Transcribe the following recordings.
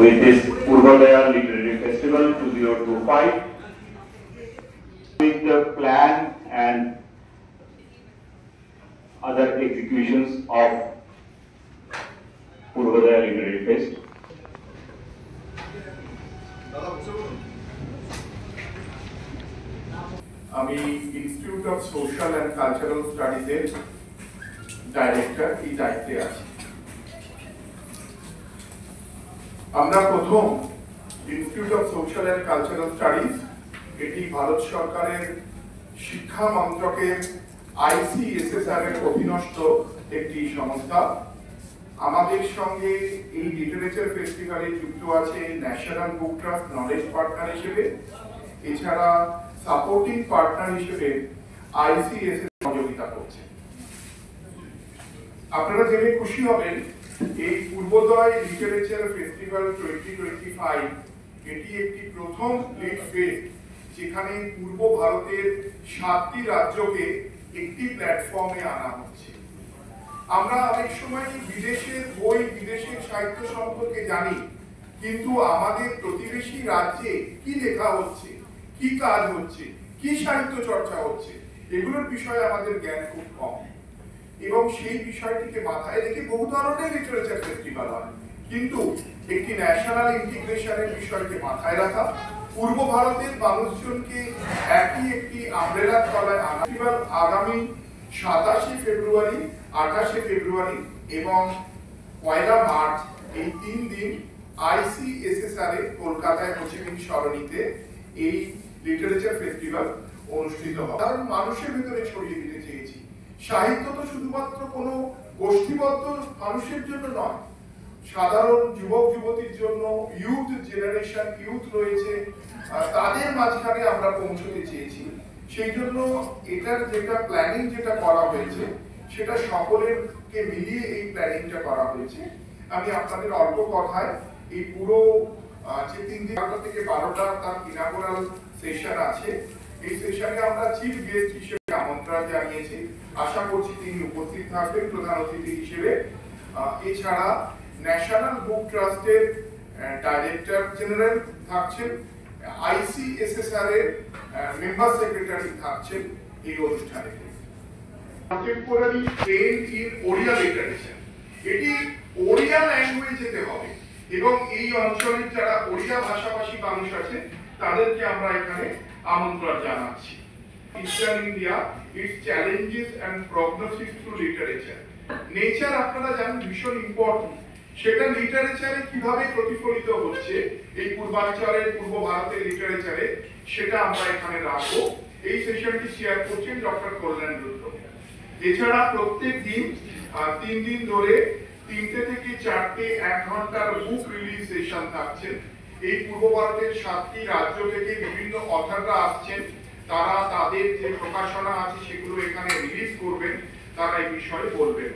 with this Purvodaya Literary Festival 2025, with the plan and other executions of Purvodaya Literary Fest. আমি institute of social and cultural স্টাডিজের director এই দায়িত্বে আছি। আমরা প্রথম institute of social and cultural studies, এটি ভারত সরকারের শিক্ষা মন্ত্রকের ICSSR এর অধীনস্থ একটি সংস্থা। আমাদের সঙ্গে এই লিটারেচার ফেস্টিভ্যালে যুক্ত আছে ন্যাশনাল বুক ট্রাস্ট নলেজ পার্টনার হিসেবে, এছাড়া সাপোর্টিং পার্টনার হিসেবে ICSSR সহযোগিতা করছে। আপনারা জেনে খুশি হবেন এই পূর্বোদয় লিটারেচার ফেস্টিভ্যাল 2025 এটি একটি প্রথম লিট ফেস্ট যেখানে পূর্ব ভারতের 7টি রাজ্যকে একটি প্ল্যাটফর্মে আনা হচ্ছে। আমরা অনেক সময় বিদেশের বই, বিদেশের সাহিত্য সম্পর্কে জানি, কিন্তু আমাদের প্রতিবেশী রাজ্যে কি লেখা হচ্ছে, কি কাজ হচ্ছে, কি সাহিত্য চর্চা হচ্ছে, এগুলোর বিষয়ে আমাদের জ্ঞান খুব কম। এবং সেই বিষয়টিকে মাথায় রেখে বহু ধরনের লিটারেচার ফেস্টিভ্যাল হয়, কিন্তু একটি ন্যাশনাল ইন্টিগ্রেশনের বিষয়কে মাথায় রাখা, পূর্ব ভারতের মানুষজনকে একটি আমব্রেলার তলায় আনা। আগামী 27 ফেব্রুয়ারি, 28 ফেব্রুয়ারি এবং 1 মার্চ এই 3 দিন ICSSR এ কলকাতায় হোচিমিন সরণিতে এই লিটারেচার ফেস্টিভ্যাল অনুষ্ঠিত হবে। কারণ মানুষের ভিতরে ছড়িয়ে দিতে চেয়েছি, সাহিত্য তো শুধুমাত্র কোনো গোষ্ঠীবদ্ধ মানুষের জন্য নয়, সাধারণ যুবক যুবতীর জন্য, ইউথ জেনারেশন, ইউথ রয়েছে, তাদের মাঝখানে আমরা পৌঁছতে চেয়েছি। সেই জন্য এটার যেটা প্ল্যানিং যেটা করা হয়েছে সেটা সকলেরকে মিলিয়ে এই প্ল্যানিংটা করা হয়েছে। আমি আপনাদের অল্প কথায় এই পুরো যে 3 দিন 11টা থেকে 12টা তার ইনাগুরাল সেশন আছে, এই সেশনে আমরা চিফ গেস্ট হিসেবে আমন্ত্রণ জানিয়েছি। আশা করছি তিনি উপস্থিত থাকবেন প্রধান অতিথি হিসেবে। এছাড়া ন্যাশনাল বুক ট্রাস্টের ডাইরেক্টর জেনারেল থাকছেন, ICSSR এর মেম্বার সেক্রেটারি থাকছেন এই অনুষ্ঠানে। Contemporary trend in Odia literature, এটি ওড়িয়া ল্যাঙ্গুয়েজেতে হবে এবং এই অঞ্চলের যারা ওড়িয়া ভাষাভাষী মানুষ আছে তাদেরকে আমরা এখানে আমন্ত্রণ জানাচ্ছি। Eastern India, it's challenges and prognosis through literature. Nature আপনারা জানেন ভীষণ ইম্পর্টেন্ট, সেটা লিটারেচারে কিভাবে প্রতিফলিত হচ্ছে এই পূর্বাঞ্চলের, পূর্ব ভারতের লিটারেচারে, সেটা আমরা এখানে রাখবো। এই সেশনটি শেয়ার করছেন ডক্টর কল্যাণ রুদ্র। এছাড়া প্রত্যেক দিন 3 দিন ধরে 3টে থেকে 4টে 1 ঘন্টার বুক রিলিজ সেশন থাকছে। এই পূর্ব ভারতের 7টি রাজ্য থেকে বিভিন্ন অথররা আসছেন, তারা তাদের যে প্রকাশনা আছে সেগুলো এখানে রিলিজ করবেন, তারা এই বিষয়ে বলবেন।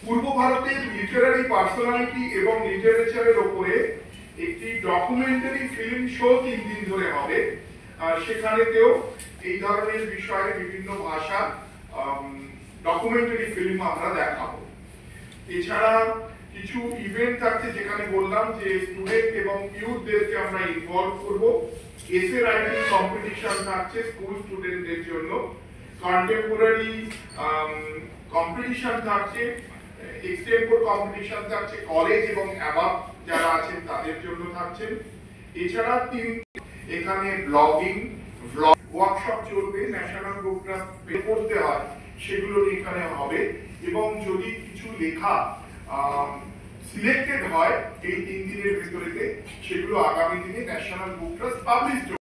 পূর্ব ভারতের লিটারারি পার্সোনালিটি এবং লিটারেচারের উপরে একটি ডকুমেন্টারি ফিল্ম শো 3 দিন ধরে হবে। সেখানেতেও এই ধরনের বিষয়ে বিভিন্ন ভাষা ডকুমেন্টারি ফিল্ম আমরা দেখাবো। এছাড়া কিছু ইভেন্ট থাকছে যেখানে বললাম যে স্টুডেন্ট এবং ইউথদেরকে আমরা ইনভলভ করব। এসে রাইটিং কম্পিটিশন থাকছে স্কুল স্টুডেন্টদের জন্য, কন্টেম্পোরারি কম্পিটিশন থাকছে, এক্সটেম্পোর কম্পিটিশন থাকছে, কলেজ এবং অ্যাবাভ যারা আছেন তাদের জন্য থাকছে। এছাড়া এখানে ব্লগিং, ভ্লগ ওয়ার্কশপ চলবে, ন্যাশনাল বুক ট্রাস্ট পড়তে হয় সেগুলো এখানে হবে। এবং যদি কিছু লেখা সিলেক্টেড হয় এই 3 দিনের ভিতরেতে, সেগুলো আগামী দিনে ন্যাশনাল বুক ট্রাস্ট পাবলিশ